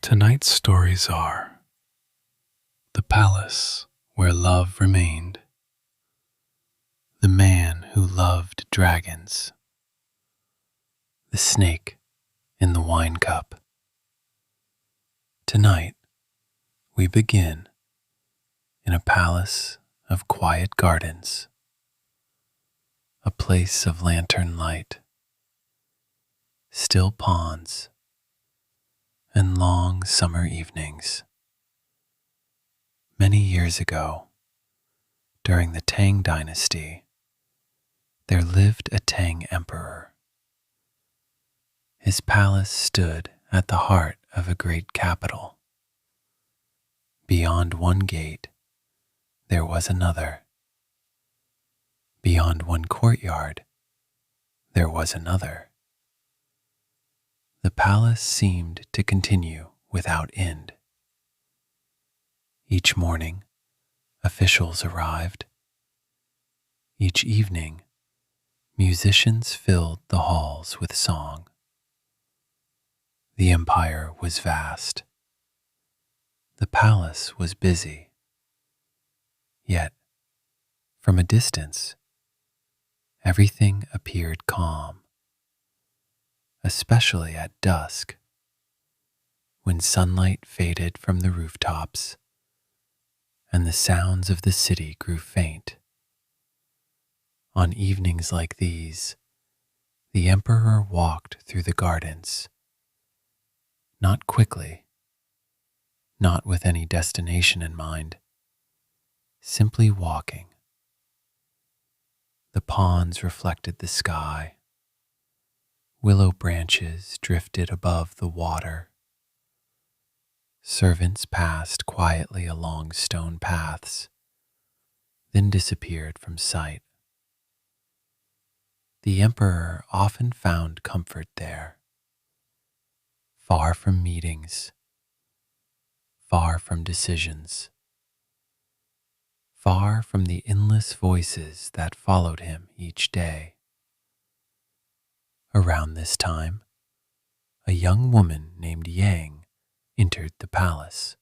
Tonight's stories are The Palace Where Love Remained, The Man Who Loved Dragons, The Snake in the Wine Cup. Tonight, we begin in a palace of quiet gardens, a place of lantern light, still ponds, and long summer evenings. Many years ago, during the Tang Dynasty, there lived a Tang emperor. His palace stood at the heart of a great capital. Beyond one gate, there was another. Beyond one courtyard, there was another. The palace seemed to continue without end. Each morning, officials arrived. Each evening, musicians filled the halls with song. The empire was vast. The palace was busy. Yet, from a distance, everything appeared calm, especially at dusk, when sunlight faded from the rooftops and the sounds of the city grew faint. On evenings like these, the emperor walked through the gardens, not quickly, not with any destination in mind, simply walking. The ponds reflected the sky. Willow branches drifted above the water. Servants passed quietly along stone paths, then disappeared from sight. The emperor often found comfort there, far from meetings, far from decisions, far from the endless voices that followed him each day. Around this time, a young woman named Yang entered the palace.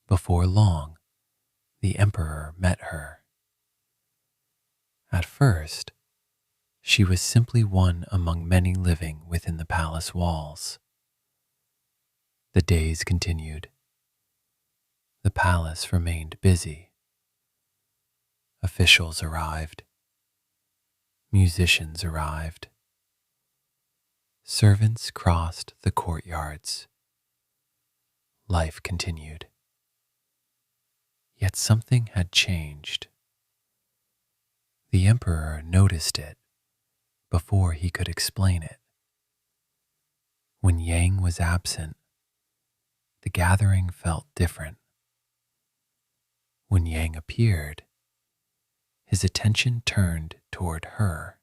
Before long, the emperor met her. At first, she was simply one among many living within the palace walls. The days continued. The palace remained busy. Officials arrived. Musicians arrived. Servants crossed the courtyards. Life continued. Yet something had changed. The emperor noticed it before he could explain it. When Yang was absent, the gathering felt different. When Yang appeared, his attention turned toward her,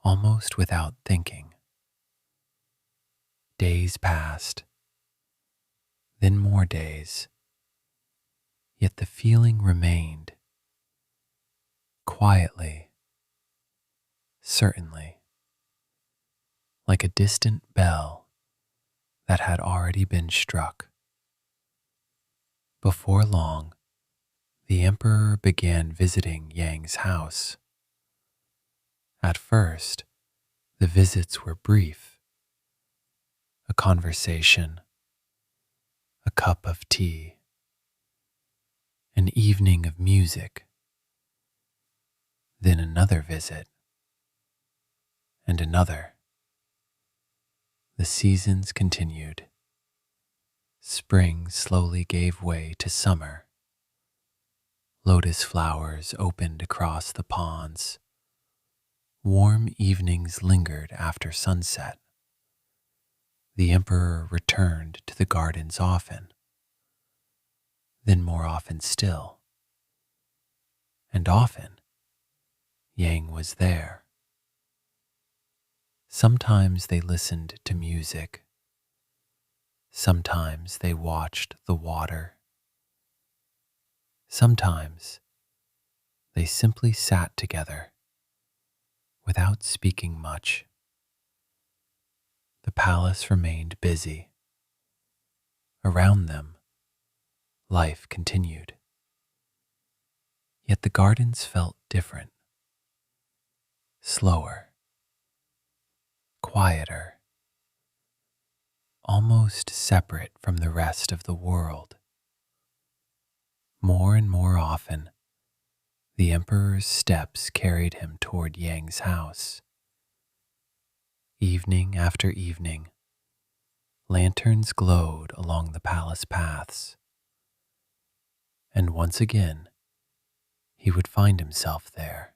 almost without thinking. Days passed, then more days, yet the feeling remained. Quietly, certainly, like a distant bell that had already been struck. Before long, the emperor began visiting Yang's house. At first, the visits were brief. A conversation, a cup of tea, an evening of music, then another visit, and another. The seasons continued. Spring slowly gave way to summer. Lotus flowers opened across the ponds. Warm evenings lingered after sunset. The emperor returned to the gardens often, then more often still. And often, Yang was there. Sometimes they listened to music. Sometimes they watched the water. Sometimes they simply sat together without speaking much. The palace remained busy. around them, life continued. Yet the gardens felt different, slower, quieter, almost separate from the rest of the world. More and more often, the emperor's steps carried him toward Yang's house. Evening after evening, lanterns glowed along the palace paths, and once again, he would find himself there.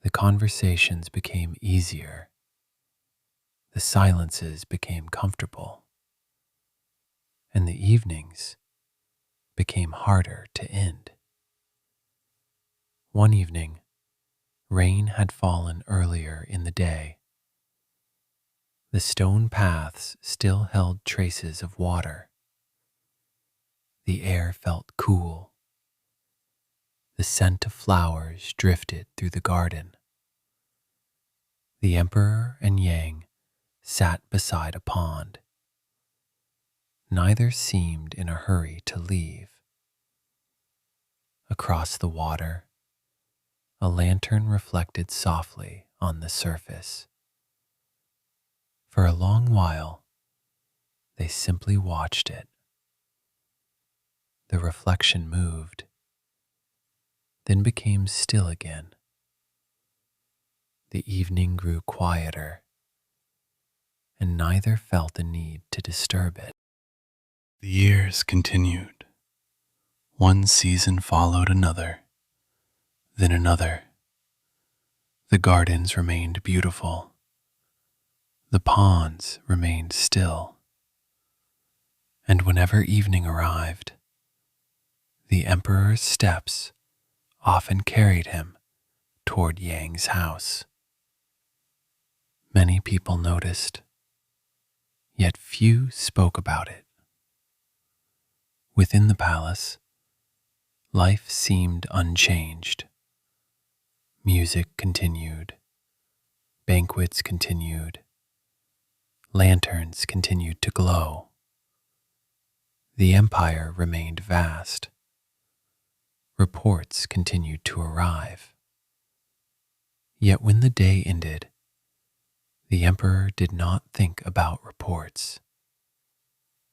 The conversations became easier, the silences became comfortable, and the evenings became harder to end. One evening, rain had fallen earlier in the day. The stone paths still held traces of water. The air felt cool. The scent of flowers drifted through the garden. The emperor and Yang sat beside a pond. Neither seemed in a hurry to leave. Across the water, a lantern reflected softly on the surface. For a long while, they simply watched it. The reflection moved, then became still again. The evening grew quieter, and neither felt the need to disturb it. The years continued. One season followed another, then another. The gardens remained beautiful. The ponds remained still. And whenever evening arrived, the emperor's steps often carried him toward Yang's house. Many people noticed, yet few spoke about it. Within the palace, life seemed unchanged. Music continued, banquets continued, lanterns continued to glow. The empire remained vast. Reports continued to arrive. Yet when the day ended, the emperor did not think about reports.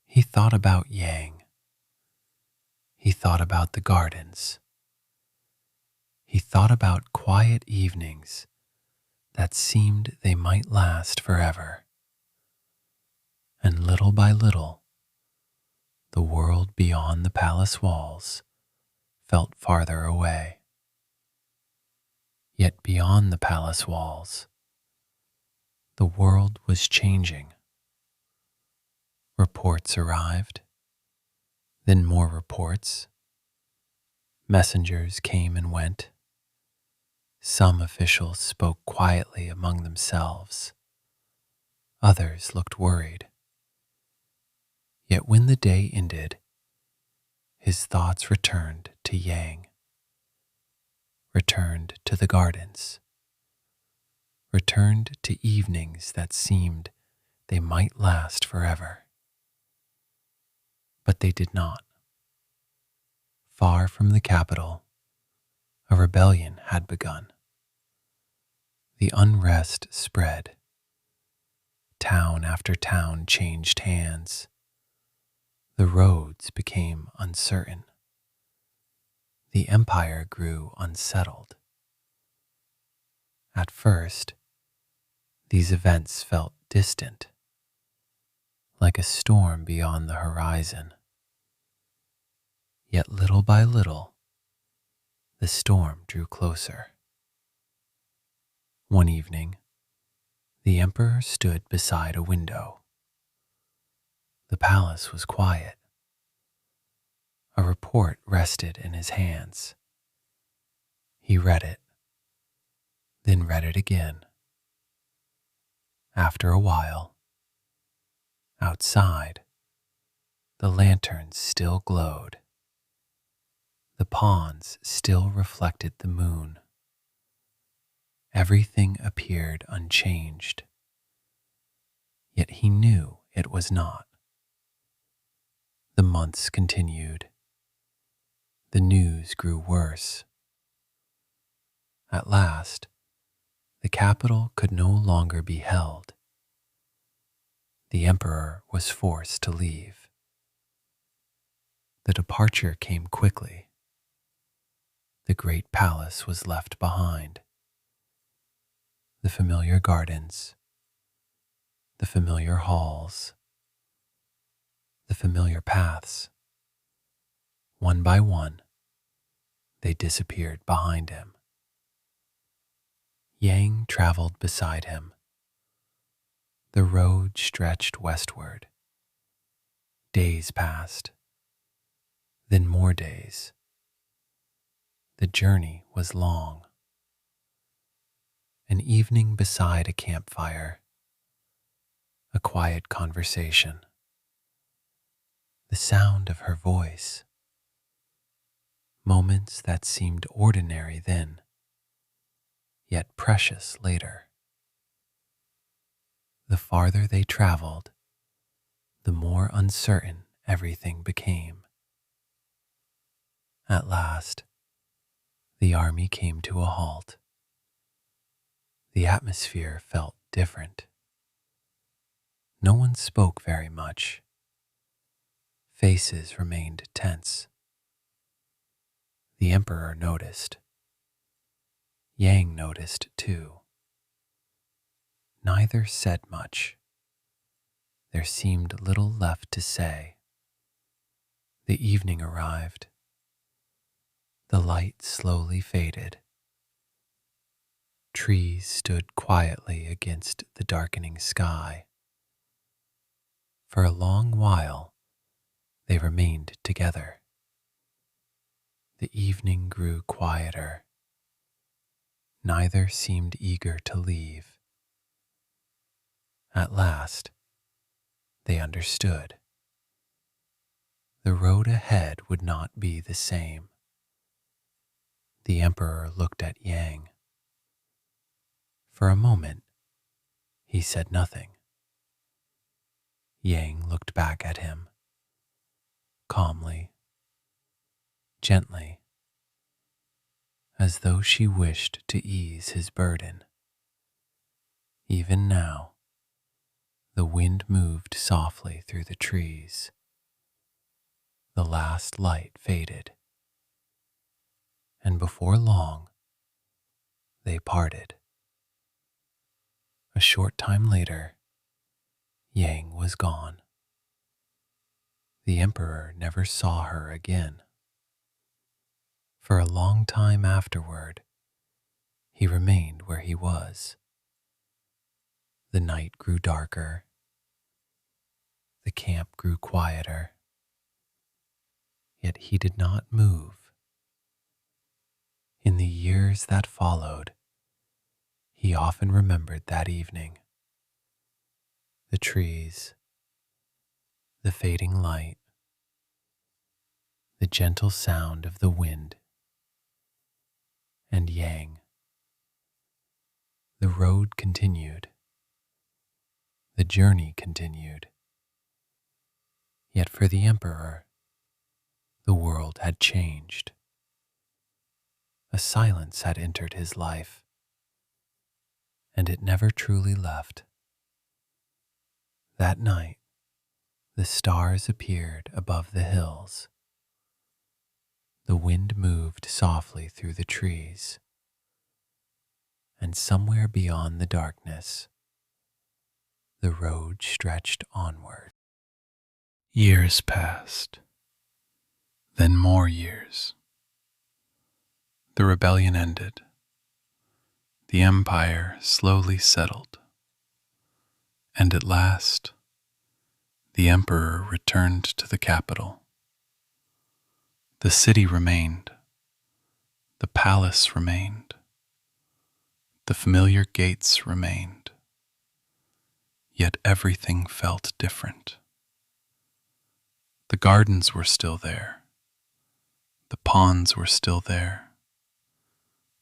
He thought about Yang. He thought about the gardens. He thought about quiet evenings that seemed they might last forever. And little by little, the world beyond the palace walls felt farther away. Yet beyond the palace walls, the world was changing. Reports arrived, then more reports. Messengers came and went. Some officials spoke quietly among themselves. Others looked worried. Yet when the day ended, his thoughts returned to Yang, returned to the gardens, returned to evenings that seemed they might last forever. But they did not. Far from the capital, a rebellion had begun. The unrest spread. Town after town changed hands. The roads became uncertain. The empire grew unsettled. At first, these events felt distant, like a storm beyond the horizon. Yet little by little, the storm drew closer. One evening, the emperor stood beside a window. The palace was quiet. A report rested in his hands. He read it, then read it again. After a while, outside, the lanterns still glowed. The ponds still reflected the moon. Everything appeared unchanged. Yet he knew it was not. The months continued. The news grew worse. At last, the capital could no longer be held. The emperor was forced to leave. The departure came quickly. The great palace was left behind. The familiar gardens, the familiar halls, the familiar paths. One by one, they disappeared behind him. Yang traveled beside him. The road stretched westward. Days passed, then more days. The journey was long. An evening beside a campfire, a quiet conversation, the sound of her voice, moments that seemed ordinary then, yet precious later. The farther they traveled, the more uncertain everything became. At last, the army came to a halt. The atmosphere felt different. No one spoke very much. Faces remained tense. The emperor noticed. Yang noticed too. Neither said much. There seemed little left to say. The evening arrived. The light slowly faded. Trees stood quietly against the darkening sky. For a long while, they remained together. The evening grew quieter. Neither seemed eager to leave. At last, they understood. The road ahead would not be the same. The emperor looked at Yang. For a moment, he said nothing. Yang looked back at him, calmly, gently, as though she wished to ease his burden. Even now, the wind moved softly through the trees. The last light faded, and before long, they parted. A short time later, Yang was gone. The emperor never saw her again. For a long time afterward, he remained where he was. The night grew darker. The camp grew quieter. Yet he did not move. In the years that followed, he often remembered that evening. The trees, the fading light, the gentle sound of the wind, and Yang. The road continued. The journey continued. Yet for the emperor, the world had changed. A silence had entered his life, and it never truly left. That night, the stars appeared above the hills. The wind moved softly through the trees, and somewhere beyond the darkness, the road stretched onward. Years passed, then more years. The rebellion ended. The empire slowly settled. And at last, the emperor returned to the capital. The city remained. The palace remained. The familiar gates remained. Yet everything felt different. The gardens were still there. The ponds were still there.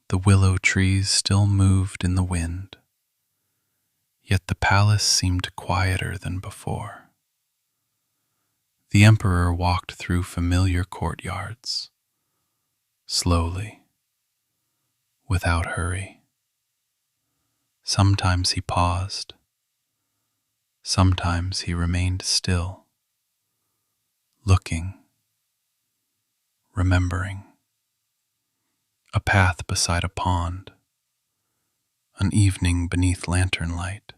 The willow trees still moved in the wind. Yet the palace seemed quieter than before. The emperor walked through familiar courtyards, slowly, without hurry. Sometimes he paused, sometimes he remained still, looking, remembering. A path beside a pond, an evening beneath lantern light,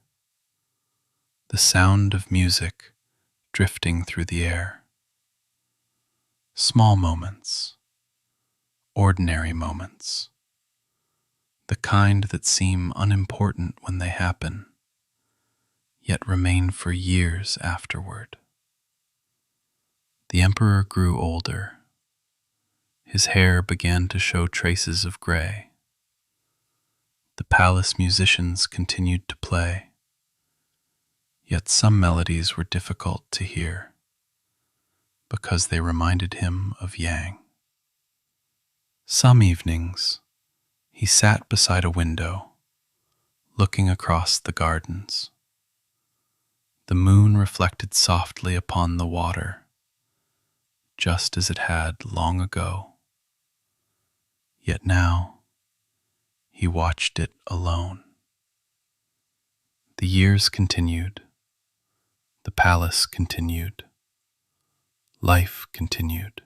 the sound of music drifting through the air. Small moments, ordinary moments, the kind that seem unimportant when they happen, yet remain for years afterward. The emperor grew older. His hair began to show traces of gray. The palace musicians continued to play, yet some melodies were difficult to hear because they reminded him of Yang. Some evenings, he sat beside a window, looking across the gardens. The moon reflected softly upon the water, just as it had long ago. Yet now, he watched it alone. The years continued. The palace continued. Life continued.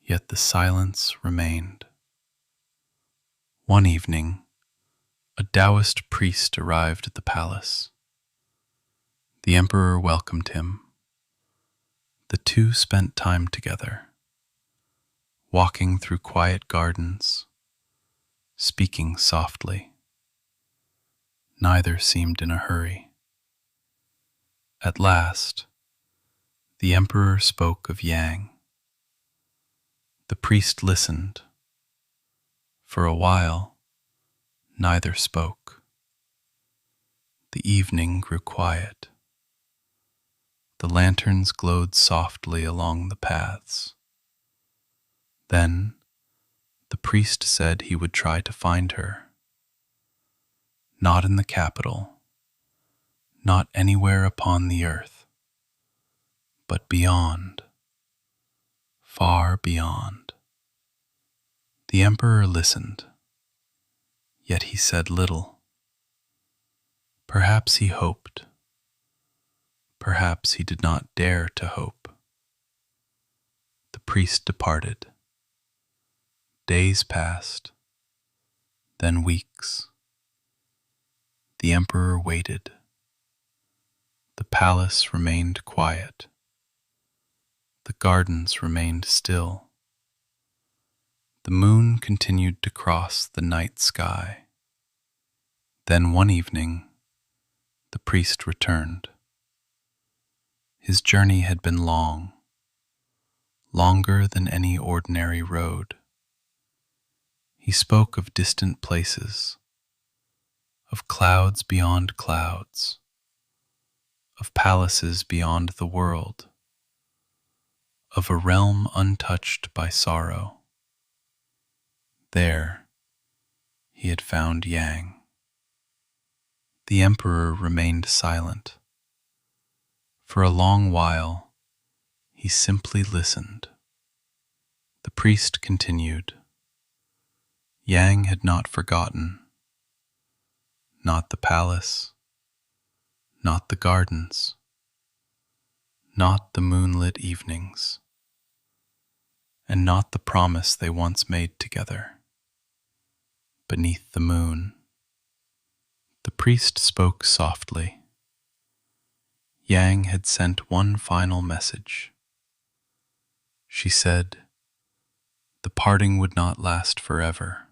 Yet the silence remained. One evening, a Taoist priest arrived at the palace. The emperor welcomed him. The two spent time together, walking through quiet gardens, speaking softly. Neither seemed in a hurry. At last, the emperor spoke of Yang. The priest listened. For a while, neither spoke. The evening grew quiet. The lanterns glowed softly along the paths. Then, the priest said he would try to find her. Not in the capital, not anywhere upon the earth, but beyond, far beyond. The emperor listened, yet he said little. Perhaps he hoped. Perhaps he did not dare to hope. The priest departed. Days passed, then weeks. The emperor waited. The palace remained quiet. The gardens remained still. The moon continued to cross the night sky. Then one evening, the priest returned. His journey had been long, longer than any ordinary road. He spoke of distant places, of clouds beyond clouds, of palaces beyond the world, of a realm untouched by sorrow. There, he had found Yang. The emperor remained silent. For a long while, he simply listened. The priest continued. Yang had not forgotten. Not the palace, not the gardens, not the moonlit evenings, and not the promise they once made together. Beneath the moon, the priest spoke softly. Yang had sent one final message. She said, the parting would not last forever.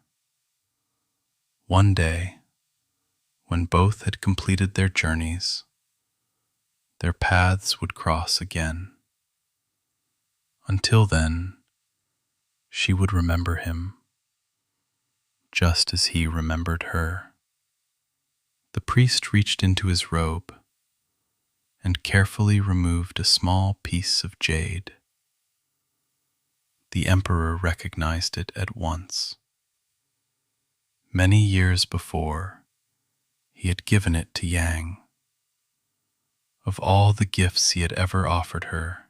One day, when both had completed their journeys, their paths would cross again. Until then, she would remember him, just as he remembered her. The priest reached into his robe and carefully removed a small piece of jade. The emperor recognized it at once. Many years before, he had given it to Yang. Of all the gifts he had ever offered her,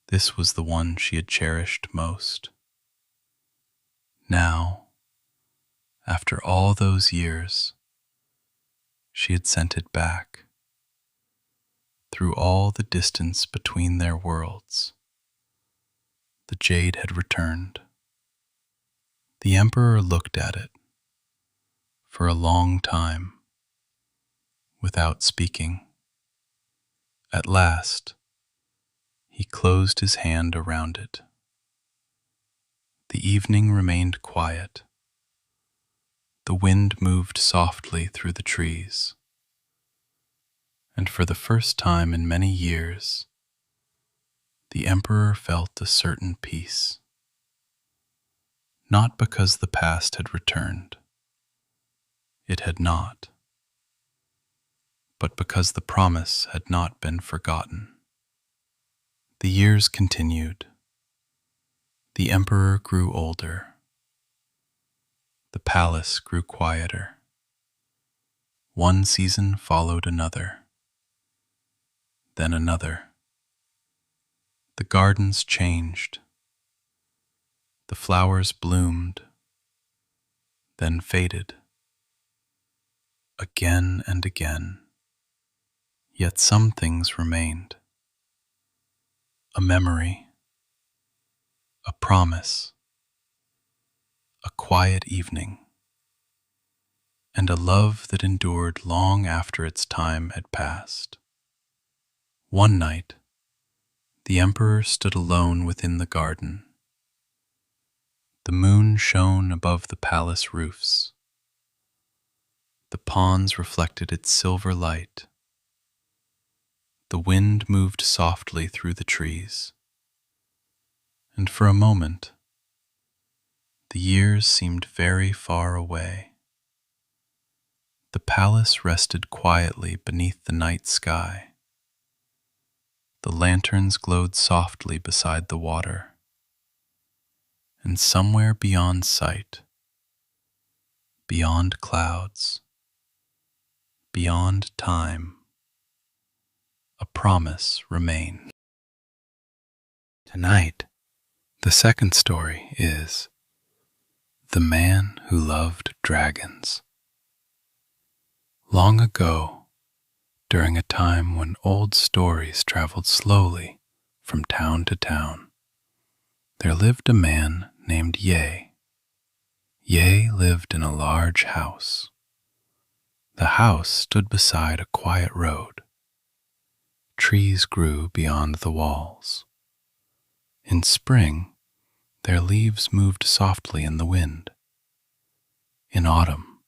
this was the one she had cherished most. Now, after all those years, she had sent it back. Through all the distance between their worlds, the jade had returned. The emperor looked at it for a long time without speaking. At last, he closed his hand around it. The evening remained quiet. The wind moved softly through the trees. And for the first time in many years, the emperor felt a certain peace. Not because the past had returned. It had not. But because the promise had not been forgotten. The years continued. The emperor grew older. The palace grew quieter. One season followed another, then another. The gardens changed. The flowers bloomed, then faded. Again and again. Yet some things remained. A memory, a promise, a quiet evening, and a love that endured long after its time had passed. One night, the emperor stood alone within the garden. The moon shone above the palace roofs. The ponds reflected its silver light. The wind moved softly through the trees. And for a moment, the years seemed very far away. The palace rested quietly beneath the night sky. The lanterns glowed softly beside the water. And somewhere beyond sight, beyond clouds, beyond time, a promise remained. Tonight, the second story is The Man Who Loved Dragons. Long ago, during a time when old stories traveled slowly from town to town, there lived a man named Ye. Ye lived in a large house. The house stood beside a quiet road. Trees grew beyond the walls. In spring, their leaves moved softly in the wind. In autumn,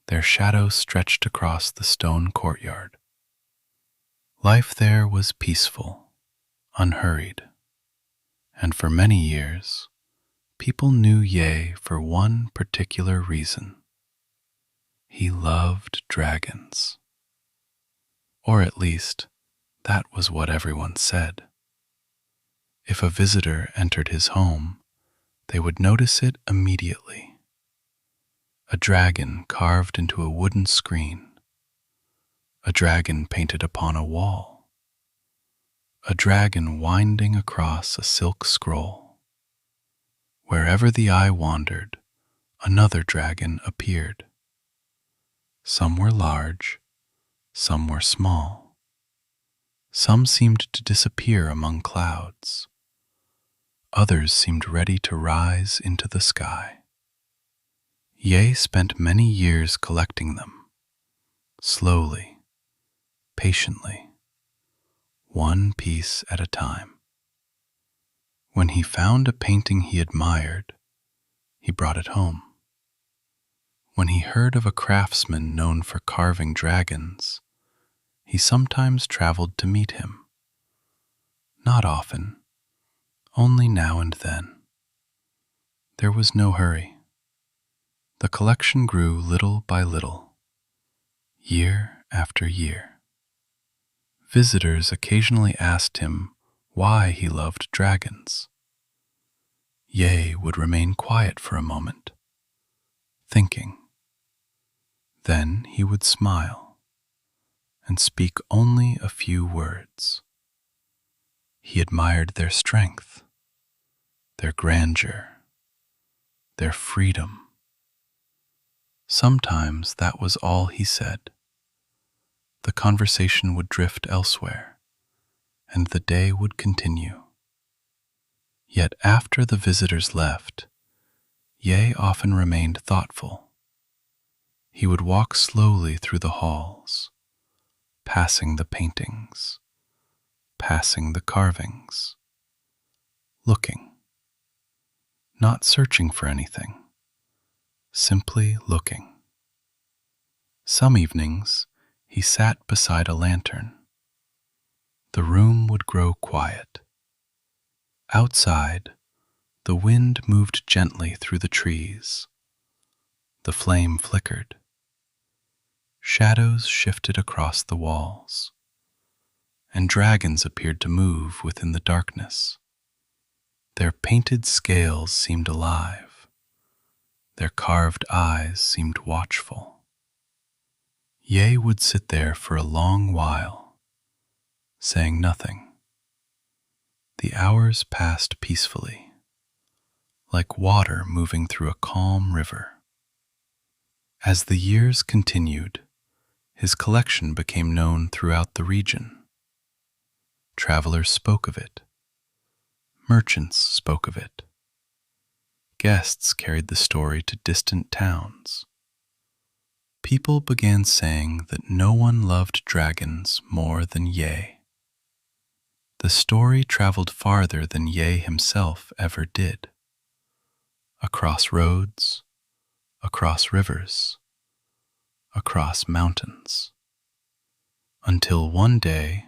their shadows stretched across the stone courtyard. Life there was peaceful, unhurried, and for many years, people knew Ye for one particular reason. He loved dragons. Or at least, that was what everyone said. If a visitor entered his home, they would notice it immediately. A dragon carved into a wooden screen. A dragon painted upon a wall. A dragon winding across a silk scroll. Wherever the eye wandered, another dragon appeared. Some were large, some were small. Some seemed to disappear among clouds. Others seemed ready to rise into the sky. Ye spent many years collecting them, slowly, patiently, one piece at a time. When he found a painting he admired, he brought it home. When he heard of a craftsman known for carving dragons, he sometimes traveled to meet him. Not often, only now and then. There was no hurry. The collection grew little by little, year after year. Visitors occasionally asked him why he loved dragons. Ye would remain quiet for a moment, thinking. Then he would smile and speak only a few words. He admired their strength, their grandeur, their freedom. Sometimes that was all he said. The conversation would drift elsewhere, and the day would continue. Yet after the visitors left, Ye often remained thoughtful. He would walk slowly through the halls, passing the paintings, passing the carvings, looking, not searching for anything, simply looking. Some evenings, he sat beside a lantern. The room would grow quiet. Outside, the wind moved gently through the trees. The flame flickered. Shadows shifted across the walls, and dragons appeared to move within the darkness. Their painted scales seemed alive. Their carved eyes seemed watchful. Ye would sit there for a long while, saying nothing. The hours passed peacefully, like water moving through a calm river. As the years continued, his collection became known throughout the region. Travelers spoke of it. Merchants spoke of it. Guests carried the story to distant towns. People began saying that no one loved dragons more than Ye. The story traveled farther than Ye himself ever did. Across roads, across rivers, across mountains. Until one day,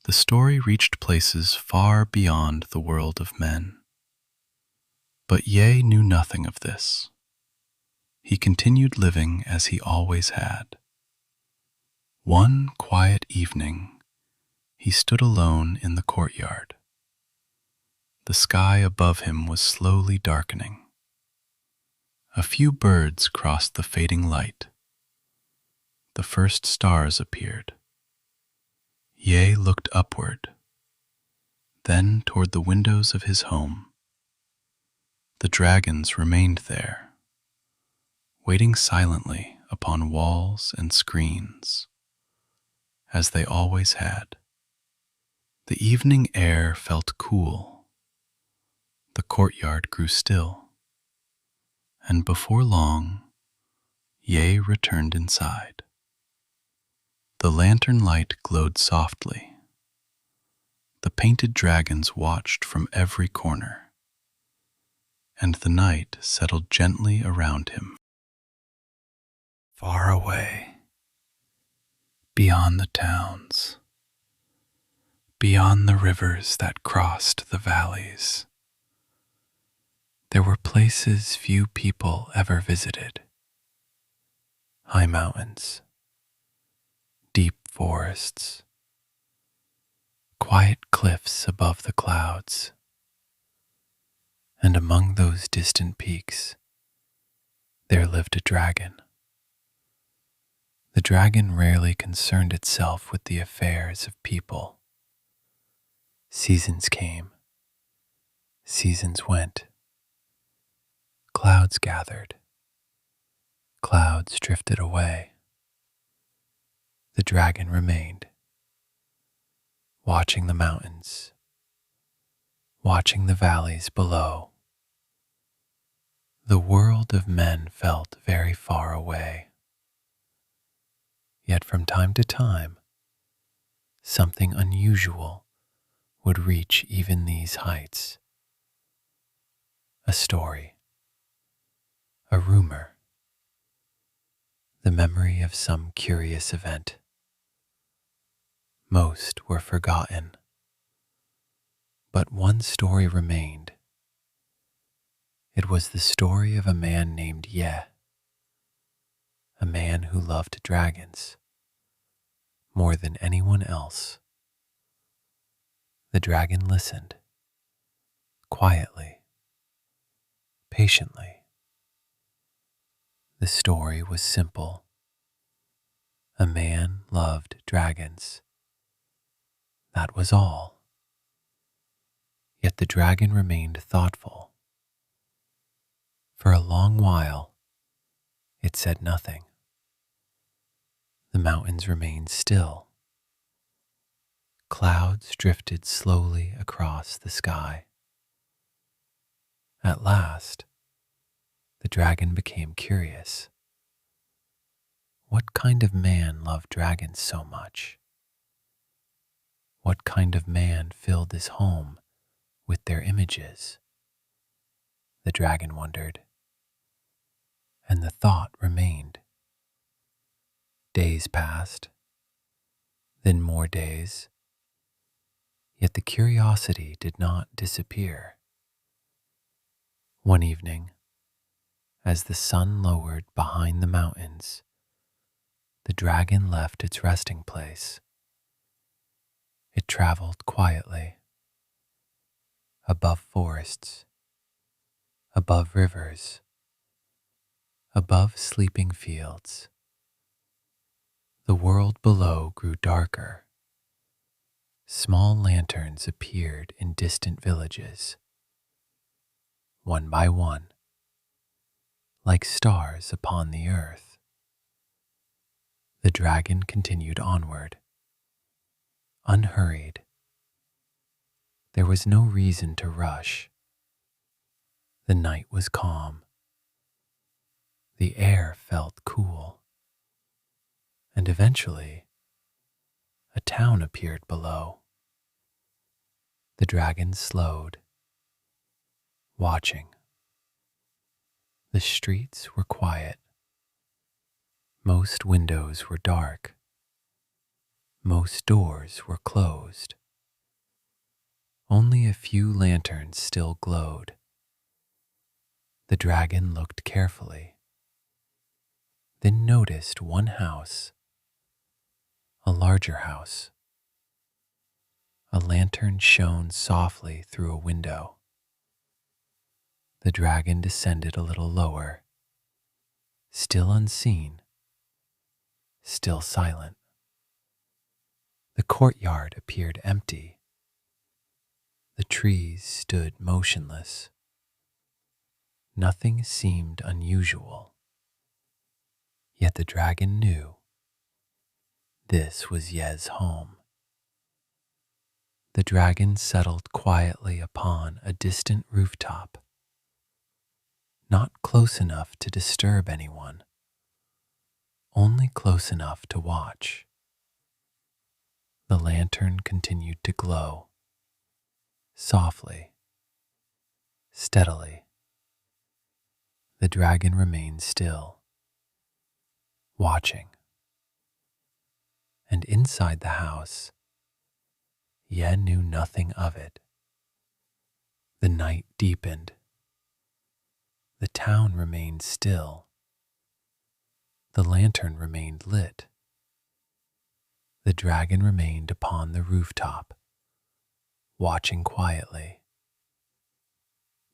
the story reached places far beyond the world of men. But Ye knew nothing of this. He continued living as he always had. One quiet evening, he stood alone in the courtyard. The sky above him was slowly darkening. A few birds crossed the fading light. The first stars appeared. Ye looked upward, then toward the windows of his home. The dragons remained there, waiting silently upon walls and screens, as they always had. The evening air felt cool. The courtyard grew still, and before long, Ye returned inside. The lantern light glowed softly. The painted dragons watched from every corner, and the night settled gently around him. Far away, beyond the towns, beyond the rivers that crossed the valleys, there were places few people ever visited. High mountains, deep forests, quiet cliffs above the clouds, and among those distant peaks, there lived a dragon. The dragon rarely concerned itself with the affairs of people. Seasons came, seasons went. Clouds gathered, clouds drifted away. The dragon remained, watching the mountains, watching the valleys below. The world of men felt very far away. Yet from time to time, something unusual would reach even these heights. A story, a rumor, the memory of some curious event. Most were forgotten, but one story remained. It was the story of a man named Ye, a man who loved dragons more than anyone else. The dragon listened, quietly, patiently. The story was simple. A man loved dragons. That was all. Yet the dragon remained thoughtful. For a long while, it said nothing. The mountains remained still. Clouds drifted slowly across the sky. At last, the dragon became curious. What kind of man loved dragons so much? What kind of man filled his home with their images? The dragon wondered, and the thought remained. Days passed, then more days, yet the curiosity did not disappear. One evening, as the sun lowered behind the mountains, the dragon left its resting place. It traveled quietly, above forests, above rivers, above sleeping fields. The world below grew darker. Small lanterns appeared in distant villages, one by one, like stars upon the earth. The dragon continued onward, unhurried. There was no reason to rush. The night was calm. The air felt cool. And eventually, a town appeared below. The dragon slowed, watching. The streets were quiet. Most windows were dark. Most doors were closed. Only a few lanterns still glowed. The dragon looked carefully, then noticed one house, a larger house. A lantern shone softly through a window. The dragon descended a little lower, still unseen, still silent. The courtyard appeared empty. The trees stood motionless. Nothing seemed unusual. Yet the dragon knew this was Ye's home. The dragon settled quietly upon a distant rooftop, not close enough to disturb anyone, only close enough to watch. The lantern continued to glow, softly, steadily. The dragon remained still, watching. And inside the house, Ye knew nothing of it. The night deepened. The town remained still. The lantern remained lit. The dragon remained upon the rooftop, watching quietly.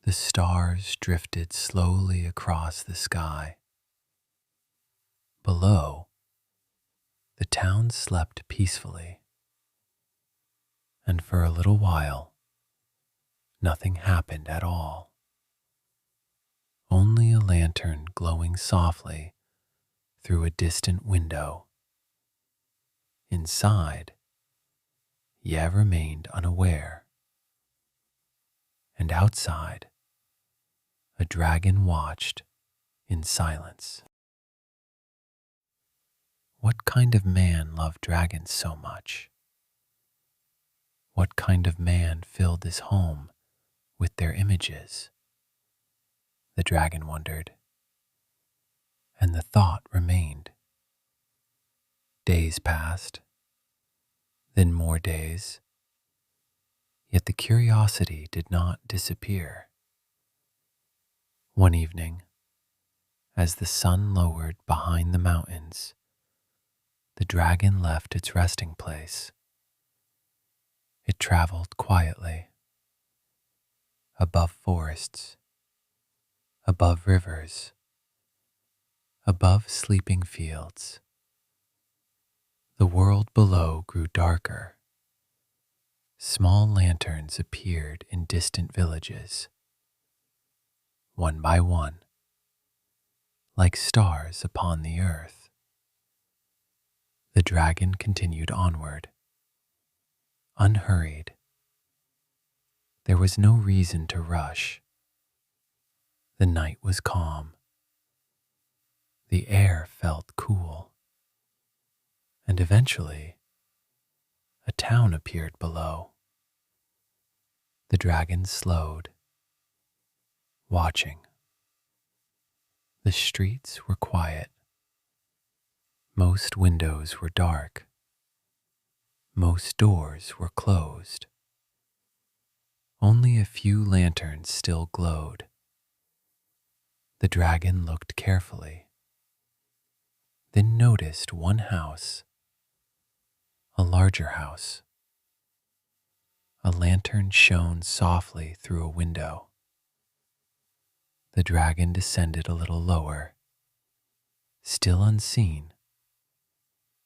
The stars drifted slowly across the sky. Below, the town slept peacefully. And for a little while, nothing happened at all. Only a lantern glowing softly through a distant window. Inside, Ye remained unaware. And outside, a dragon watched in silence. What kind of man loved dragons so much? What kind of man filled his home with their images? The dragon wondered, and the thought remained. Days passed, then more days, yet the curiosity did not disappear. One evening, as the sun lowered behind the mountains, the dragon left its resting place. It traveled quietly, above forests, above rivers, above sleeping fields. The world below grew darker. Small lanterns appeared in distant villages, one by one, like stars upon the earth. The dragon continued onward, unhurried. There was no reason to rush. The night was calm. The air felt cool. And eventually, a town appeared below. The dragon slowed, watching. The streets were quiet. Most windows were dark. Most doors were closed. Only a few lanterns still glowed. The dragon looked carefully, then noticed one house, a larger house. A lantern shone softly through a window. The dragon descended a little lower, still unseen,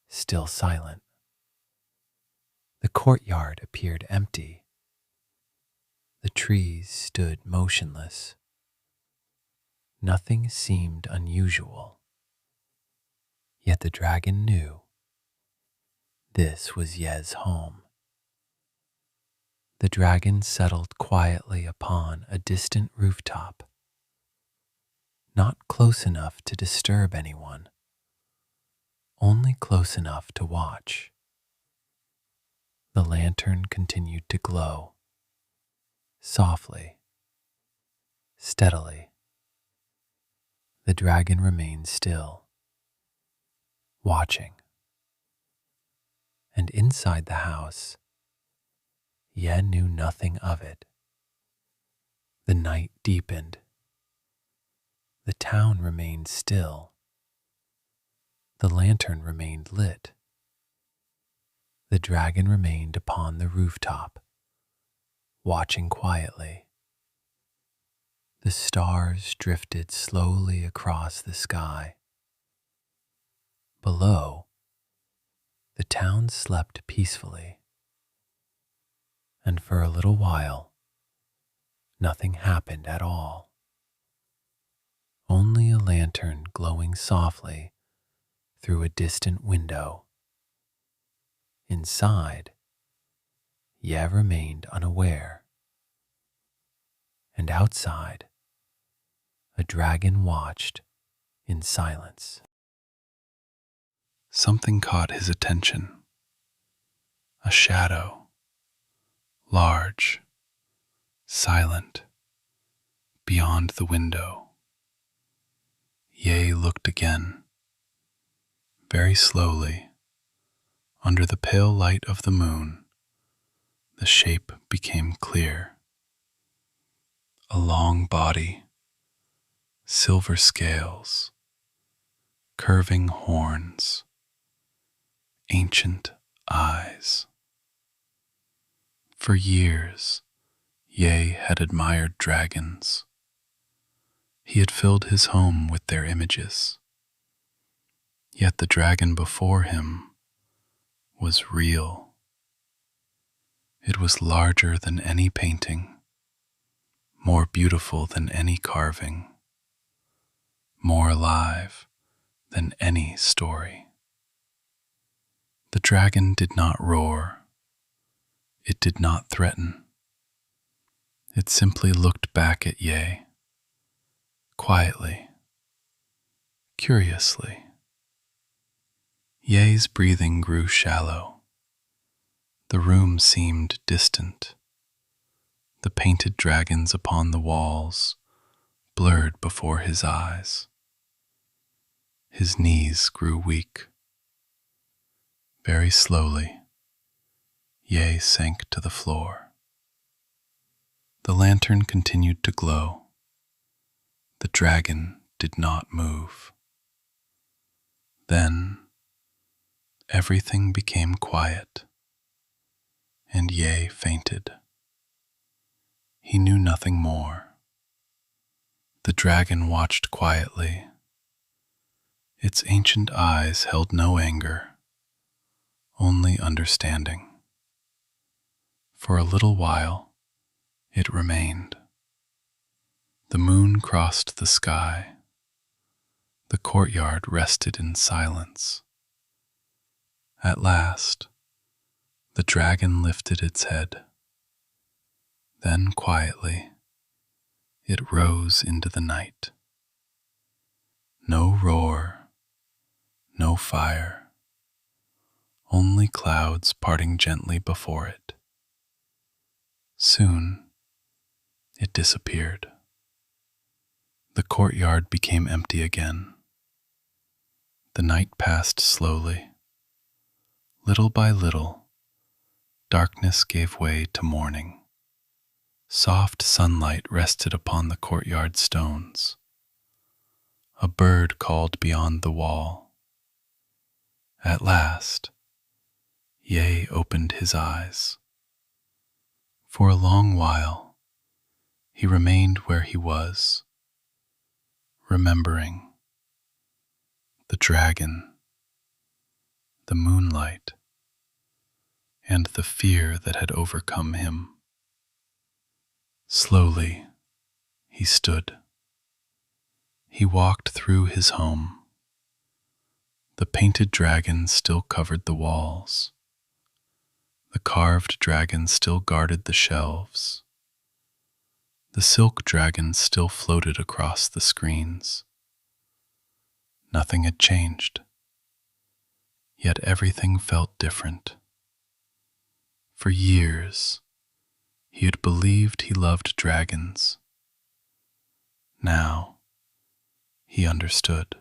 still silent. The courtyard appeared empty. The trees stood motionless. Nothing seemed unusual. Yet the dragon knew this was Ye's home. The dragon settled quietly upon a distant rooftop, not close enough to disturb anyone, only close enough to watch. The lantern continued to glow, softly, steadily. The dragon remained still, watching. And inside the house, Ye knew nothing of it. The night deepened. The town remained still. The lantern remained lit. The dragon remained upon the rooftop, watching quietly. The stars drifted slowly across the sky. Below, the town slept peacefully. And for a little while, nothing happened at all. Only a lantern glowing softly through a distant window. Inside, Ye remained unaware. And outside, a dragon watched in silence. Something caught his attention. A shadow, large, silent, beyond the window. Ye looked again. Very slowly, under the pale light of the moon, the shape became clear. A long body, silver scales, curving horns, ancient eyes. For years, Ye had admired dragons. He had filled his home with their images. Yet the dragon before him was real. It was larger than any painting, more beautiful than any carving, more alive than any story. The dragon did not roar. It did not threaten. It simply looked back at Ye, quietly, curiously. Ye's breathing grew shallow. The room seemed distant. The painted dragons upon the walls blurred before his eyes. His knees grew weak. Very slowly, Ye sank to the floor. The lantern continued to glow. The dragon did not move. Then everything became quiet, and Ye fainted. He knew nothing more. The dragon watched quietly. Its ancient eyes held no anger, only understanding. For a little while, it remained. The moon crossed the sky. The courtyard rested in silence. At last, the dragon lifted its head. Then quietly, it rose into the night. No roar, no fire, only clouds parting gently before it. Soon, it disappeared. The courtyard became empty again. The night passed slowly. Little by little, darkness gave way to morning. Soft sunlight rested upon the courtyard stones. A bird called beyond the wall. At last, Ye opened his eyes. For a long while, he remained where he was, remembering the dragon, the moonlight, and the fear that had overcome him. Slowly, he stood. He walked through his home. The painted dragon still covered the walls. The carved dragon still guarded the shelves. The silk dragon still floated across the screens. Nothing had changed, yet everything felt different. For years, he had believed he loved dragons. Now, he understood.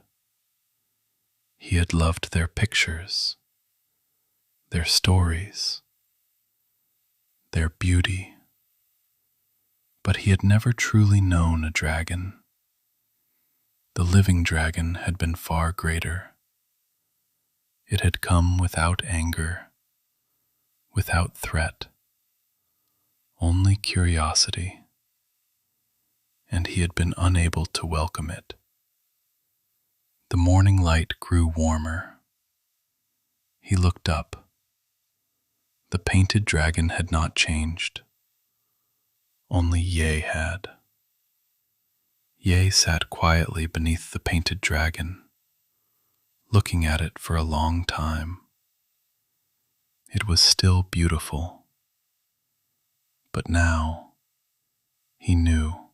He had loved their pictures, their stories, their beauty. But he had never truly known a dragon. The living dragon had been far greater. It had come without anger, without threat, only curiosity, and he had been unable to welcome it. The morning light grew warmer. He looked up. The painted dragon had not changed. Only Ye had. Ye sat quietly beneath the painted dragon, looking at it for a long time. It was still beautiful. But now, he knew,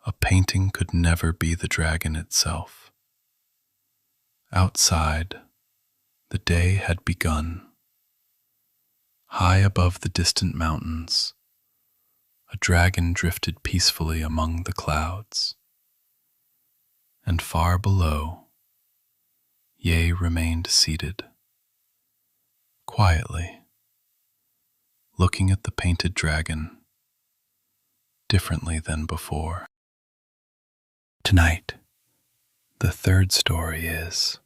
a painting could never be the dragon itself. Outside, the day had begun. High above the distant mountains, a dragon drifted peacefully among the clouds. And far below, Ye remained seated, quietly, looking at the painted dragon, differently than before. Tonight, the third story is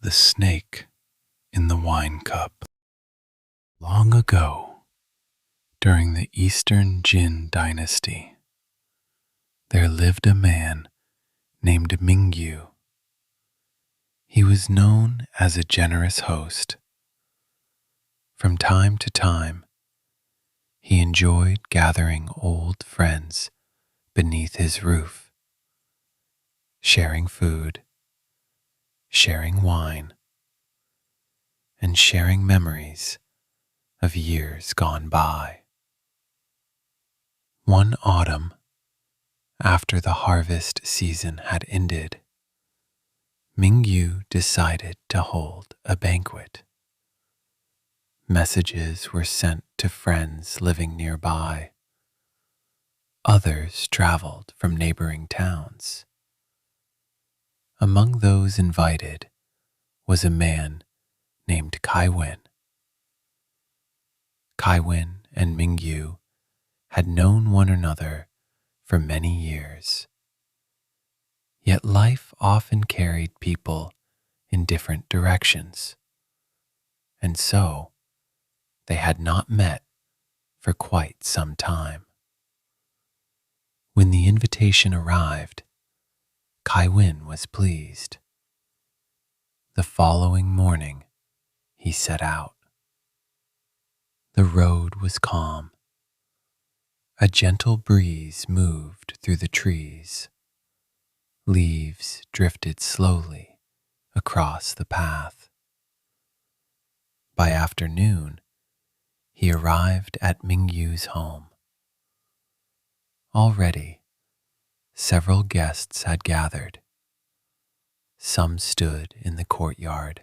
The Snake in the Wine Cup. Long ago, during the Eastern Jin dynasty, there lived a man named Mingyu. He was known as a generous host. From time to time, he enjoyed gathering old friends beneath his roof, sharing food, sharing wine, and sharing memories of years gone by. One autumn, after the harvest season had ended, Mingyu decided to hold a banquet. Messages were sent to friends living nearby. Others traveled from neighboring towns. Among those invited was a man named Kaiwen. Kaiwen and Mingyu had known one another for many years. Yet life often carried people in different directions, and so they had not met for quite some time. When the invitation arrived, Kaiwen was pleased. The following morning, he set out. The road was calm. A gentle breeze moved through the trees. Leaves drifted slowly across the path. By afternoon, he arrived at Mingyu's home. Already, several guests had gathered. Some stood in the courtyard.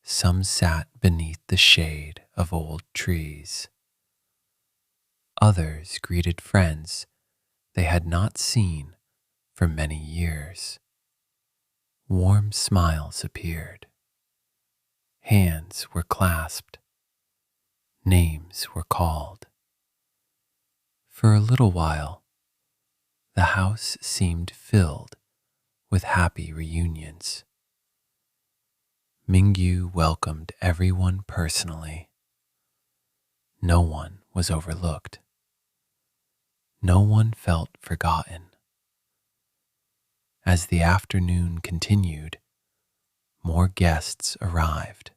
Some sat beneath the shade of old trees. Others greeted friends they had not seen for many years. Warm smiles appeared. Hands were clasped. Names were called. For a little while, the house seemed filled with happy reunions. Mingyu welcomed everyone personally. No one was overlooked. No one felt forgotten. As the afternoon continued, more guests arrived.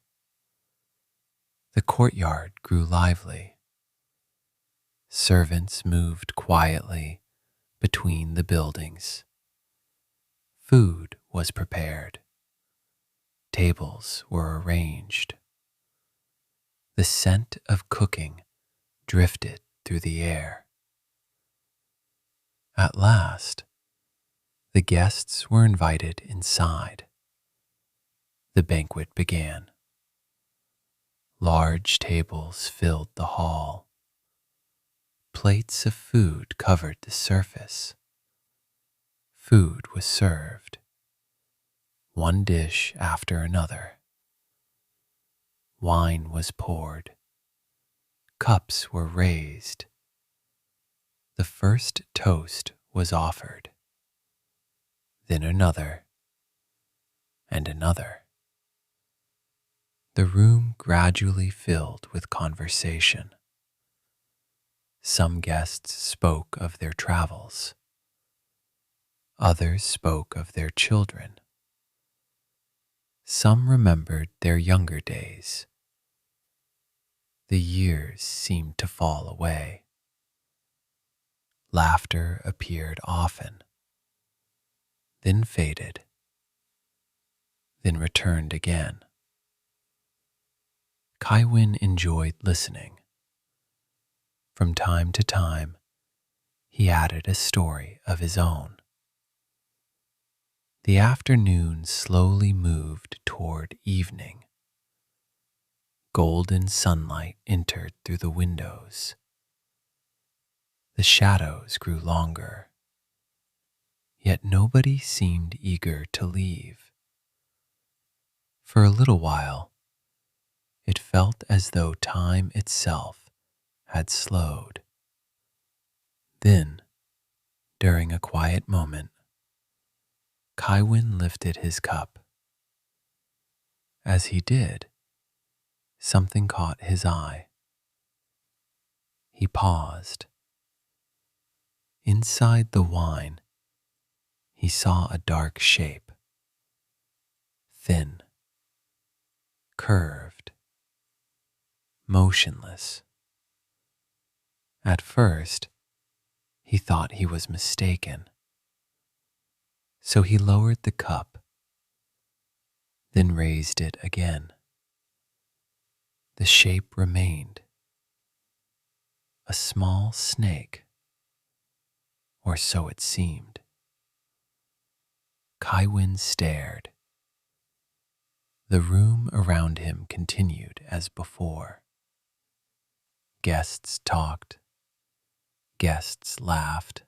The courtyard grew lively. Servants moved quietly between the buildings. Food was prepared. Tables were arranged. The scent of cooking drifted through the air. At last, the guests were invited inside. The banquet began. Large tables filled the hall. Plates of food covered the surface. Food was served, one dish after another. Wine was poured. Cups were raised. The first toast was offered. Then another, and another. The room gradually filled with conversation. Some guests spoke of their travels. Others spoke of their children. Some remembered their younger days. The years seemed to fall away. Laughter appeared often, then faded, then returned again. Kaiwin enjoyed listening. From time to time, he added a story of his own. The afternoon slowly moved toward evening. Golden sunlight entered through the windows. The shadows grew longer, yet nobody seemed eager to leave. For a little while, it felt as though time itself had slowed. Then, during a quiet moment, Kaiwin lifted his cup. As he did, something caught his eye. He paused. Inside the wine, he saw a dark shape, thin, curved, motionless. At first, he thought he was mistaken. So he lowered the cup, then raised it again. The shape remained. A small snake, or so it seemed. Kaiwin stared. The room around him continued as before. Guests talked. Guests laughed.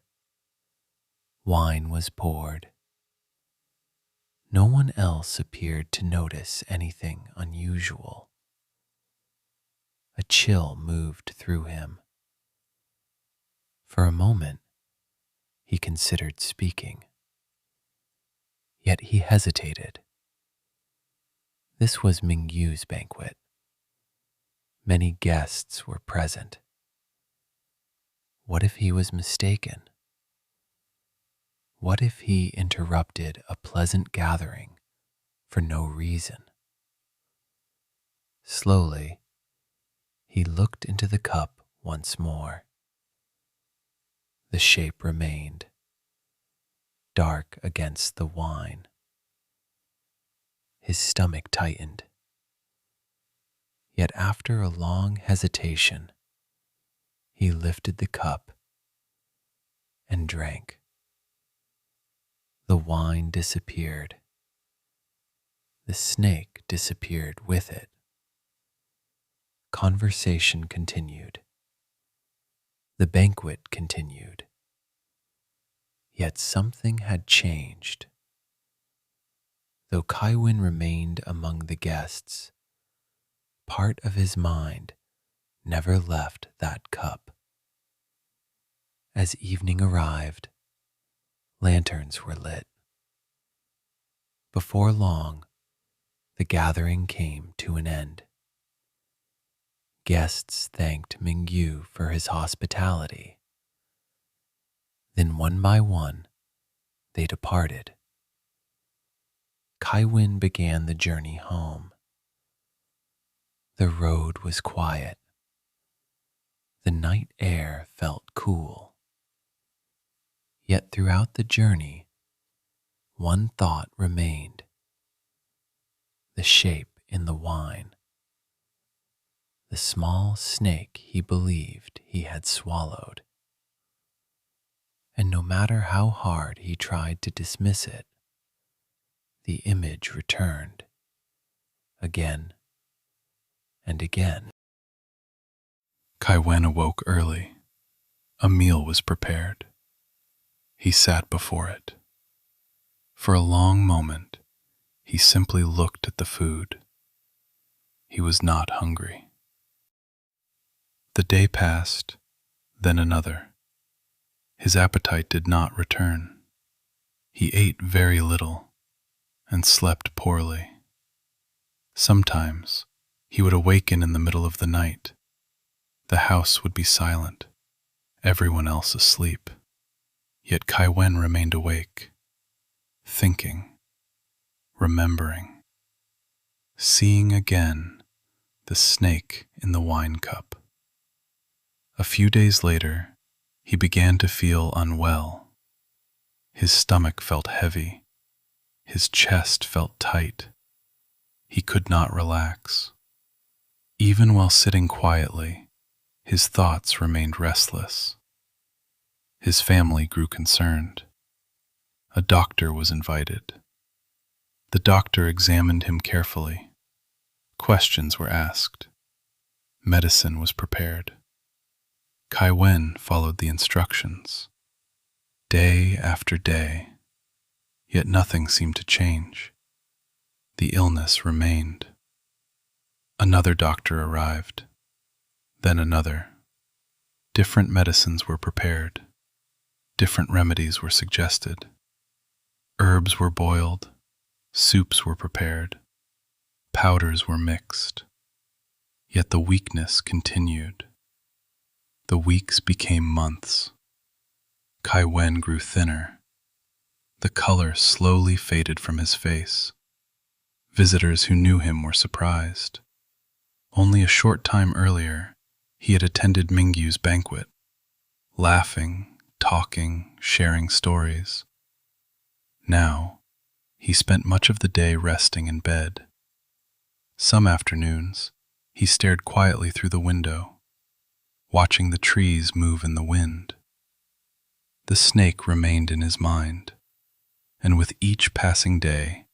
Wine was poured. No one else appeared to notice anything unusual. A chill moved through him. For a moment, he considered speaking. Yet he hesitated. This was Mingyu's banquet. Many guests were present. What if he was mistaken? What if he interrupted a pleasant gathering for no reason. Slowly, he looked into the cup once more. The shape remained, dark against the wine. His stomach tightened. Yet after a long hesitation, he lifted the cup and drank. The wine disappeared. The snake disappeared with it. Conversation continued. The banquet continued. Yet something had changed. Though Kaiwin remained among the guests, part of his mind never left that cup. As evening arrived, lanterns were lit. Before long, the gathering came to an end. Guests thanked Mingyu for his hospitality. Then one by one, they departed. Kaiwin began the journey home. The road was quiet. The night air felt cool. Yet throughout the journey, one thought remained: the shape in the wine, the small snake he believed he had swallowed. And no matter how hard he tried to dismiss it, the image returned, again and again. Kaiwen awoke early. A meal was prepared. He sat before it. For a long moment, he simply looked at the food. He was not hungry. The day passed, then another. His appetite did not return. He ate very little and slept poorly. Sometimes he would awaken in the middle of the night. The house would be silent, everyone else asleep. Yet Kaiwen remained awake, thinking, remembering, seeing again the snake in the wine cup. A few days later, he began to feel unwell. His stomach felt heavy. His chest felt tight. He could not relax. Even while sitting quietly, his thoughts remained restless. His family grew concerned. A doctor was invited. The doctor examined him carefully. Questions were asked. Medicine was prepared. Kaiwen followed the instructions. Day after day, yet nothing seemed to change. The illness remained. Another doctor arrived, then another. Different medicines were prepared. Different remedies were suggested. Herbs were boiled, soups were prepared, powders were mixed. Yet the weakness continued. The weeks became months. Kaiwen grew thinner. The color slowly faded from his face. Visitors who knew him were surprised. Only a short time earlier, he had attended Mingyu's banquet, laughing, talking, sharing stories. Now, he spent much of the day resting in bed. Some afternoons, he stared quietly through the window, watching the trees move in the wind. The snake remained in his mind, and with each passing day,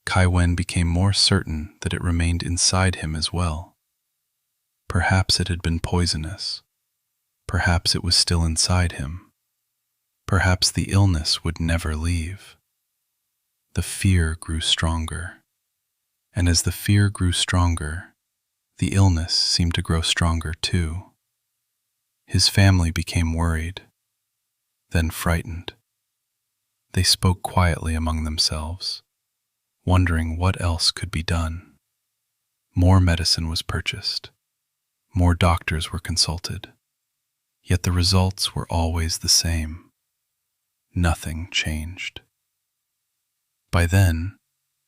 Kaiwen became more certain that it remained inside him as well. Perhaps it had been poisonous. Perhaps it was still inside him. Perhaps the illness would never leave. The fear grew stronger, and as the fear grew stronger, the illness seemed to grow stronger too. His family became worried, then frightened. They spoke quietly among themselves, wondering what else could be done. More medicine was purchased. More doctors were consulted. Yet the results were always the same. Nothing changed. By then,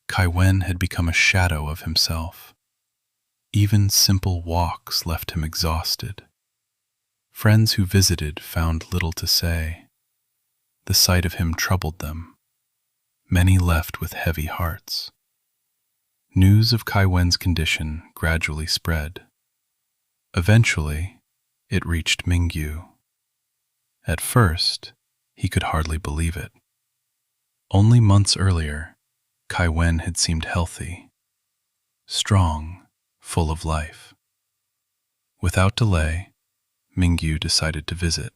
Kai Wen had become a shadow of himself. Even simple walks left him exhausted. Friends who visited found little to say. The sight of him troubled them. Many left with heavy hearts. News of Kai Wen's condition gradually spread. Eventually, it reached Mingyu. At first, he could hardly believe it. Only months earlier, Kai Wen had seemed healthy, strong, full of life. Without delay, Mingyu decided to visit.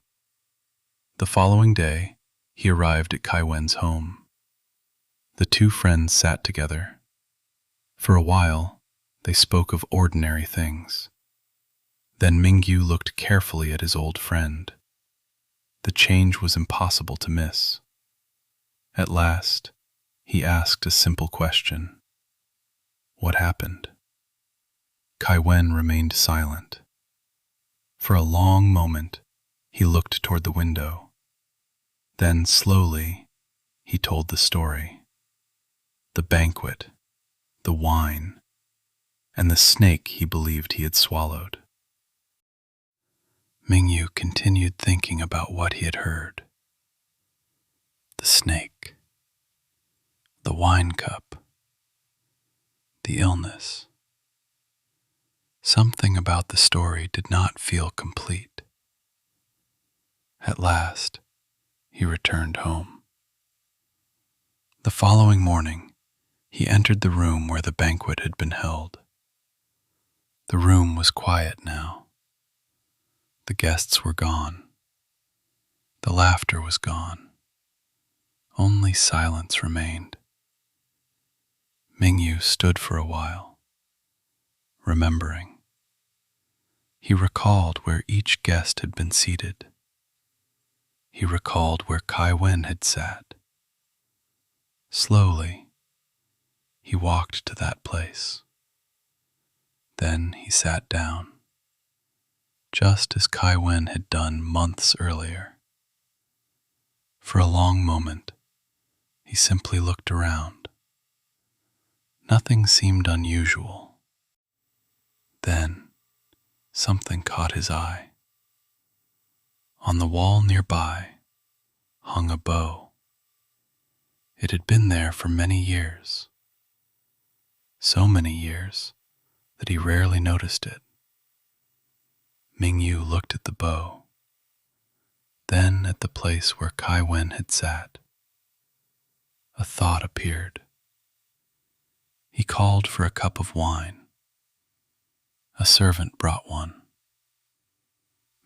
The following day, he arrived at Kai Wen's home. The two friends sat together. For a while, they spoke of ordinary things. Then Mingyu looked carefully at his old friend. The change was impossible to miss. At last, he asked a simple question. What happened? Kai Wen remained silent. For a long moment, he looked toward the window. Then, slowly, he told the story. The banquet, the wine, and the snake he believed he had swallowed. Mingyu continued thinking about what he had heard. The snake, the wine cup, the illness. Something about the story did not feel complete. At last, he returned home. The following morning, he entered the room where the banquet had been held. The room was quiet now. The guests were gone. The laughter was gone. Only silence remained. Mingyu stood for a while, remembering. He recalled where each guest had been seated. He recalled where Kai Wen had sat. Slowly, he walked to that place. Then he sat down, just as Kai Wen had done months earlier. For a long moment, he simply looked around. Nothing seemed unusual. Then, something caught his eye. On the wall nearby hung a bow. It had been there for many years. So many years that he rarely noticed it. Mingyu looked at the bow, then at the place where Kai Wen had sat. A thought appeared. He called for a cup of wine. A servant brought one.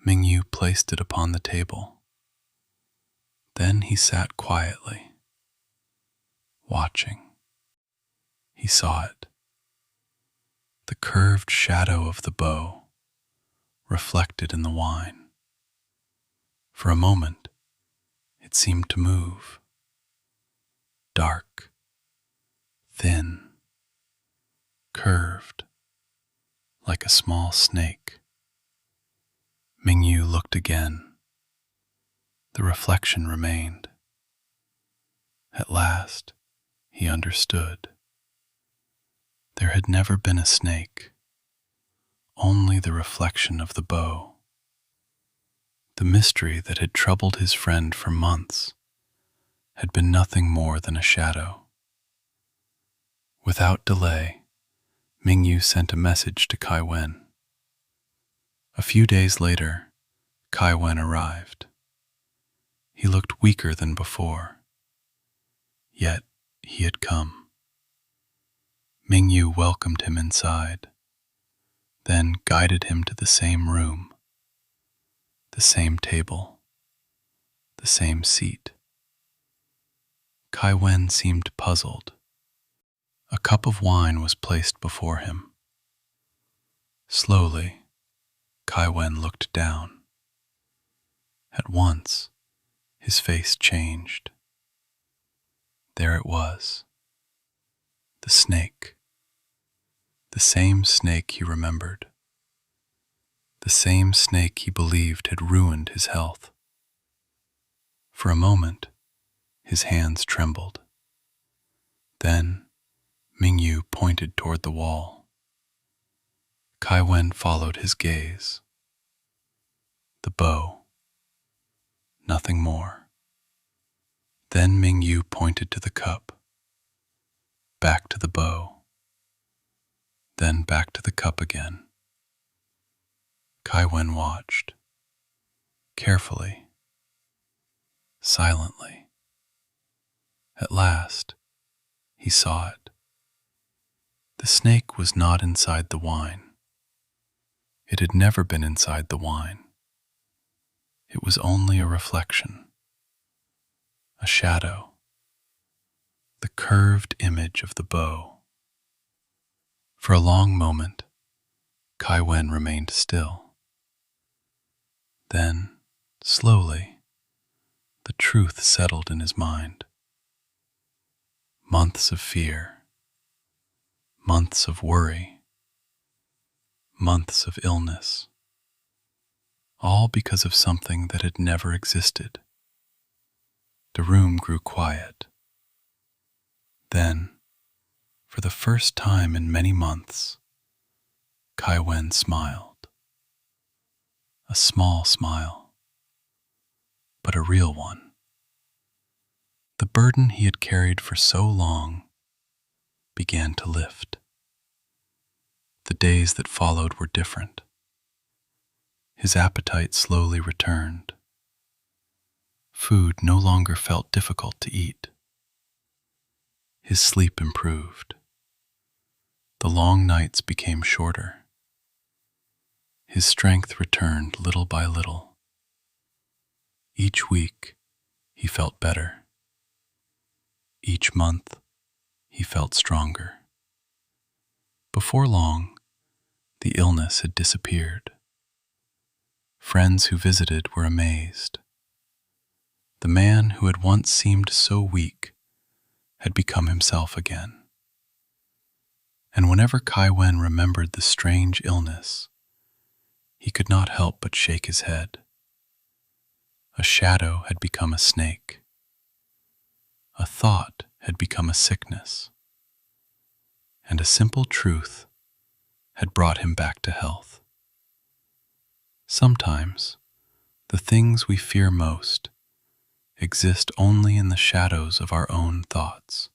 Mingyu placed it upon the table. Then he sat quietly, watching. He saw it. The curved shadow of the bow reflected in the wine. For a moment, it seemed to move. Dark, thin, curved, like a small snake. Mingyu looked again. The reflection remained. At last, he understood. There had never been a snake, only the reflection of the bow. The mystery that had troubled his friend for months had been nothing more than a shadow. Without delay, Mingyu sent a message to Kai Wen. A few days later, Kai Wen arrived. He looked weaker than before, yet he had come. Mingyu welcomed him inside, then guided him to the same room, the same table, the same seat. Kai Wen seemed puzzled. A cup of wine was placed before him. Slowly, Kai Wen looked down. At once, his face changed. There it was, the snake. The same snake he remembered. The same snake he believed had ruined his health. For a moment, his hands trembled. Then Mingyu pointed toward the wall. Kai Wen followed his gaze. The bow. Nothing more. Then Mingyu pointed to the cup. Back to the bow. Then back to the cup again. Kai Wen watched. Carefully. Silently. At last, he saw it. The snake was not inside the wine. It had never been inside the wine. It was only a reflection, a shadow, the curved image of the bow. For a long moment, Kai Wen remained still. Then, slowly, the truth settled in his mind. Months of fear, months of worry, months of illness, all because of something that had never existed. The room grew quiet. Then, for the first time in many months, Kai Wen smiled. A small smile, but a real one. The burden he had carried for so long began to lift. The days that followed were different. His appetite slowly returned. Food no longer felt difficult to eat. His sleep improved. The long nights became shorter. His strength returned little by little. Each week, he felt better. Each month, he felt stronger. Before long, the illness had disappeared. Friends who visited were amazed. The man who had once seemed so weak had become himself again. And whenever Kai Wen remembered the strange illness, he could not help but shake his head. A shadow had become a snake. A thought had become a sickness. And a simple truth had brought him back to health. Sometimes, the things we fear most exist only in the shadows of our own thoughts.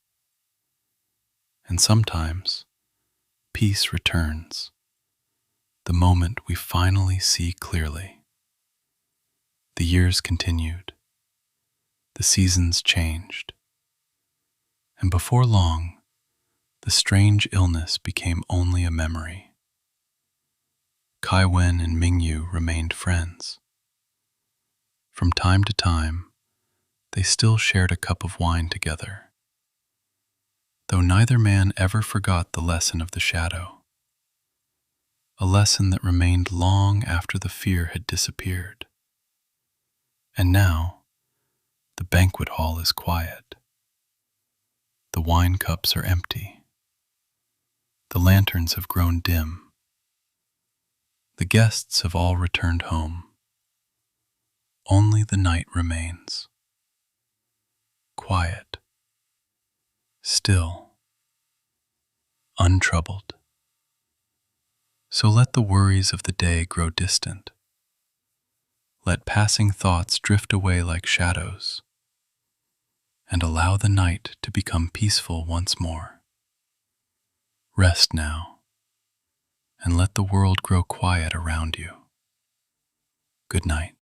And sometimes, peace returns, the moment we finally see clearly. The years continued. The seasons changed. And before long, the strange illness became only a memory. Kai Wen and Mingyu remained friends. From time to time, they still shared a cup of wine together, though neither man ever forgot the lesson of the shadow, a lesson that remained long after the fear had disappeared. And now, the banquet hall is quiet. The wine cups are empty. The lanterns have grown dim. The guests have all returned home. Only the night remains. Quiet, still, untroubled. So let the worries of the day grow distant. Let passing thoughts drift away like shadows, and allow the night to become peaceful once more. Rest now, and let the world grow quiet around you. Good night.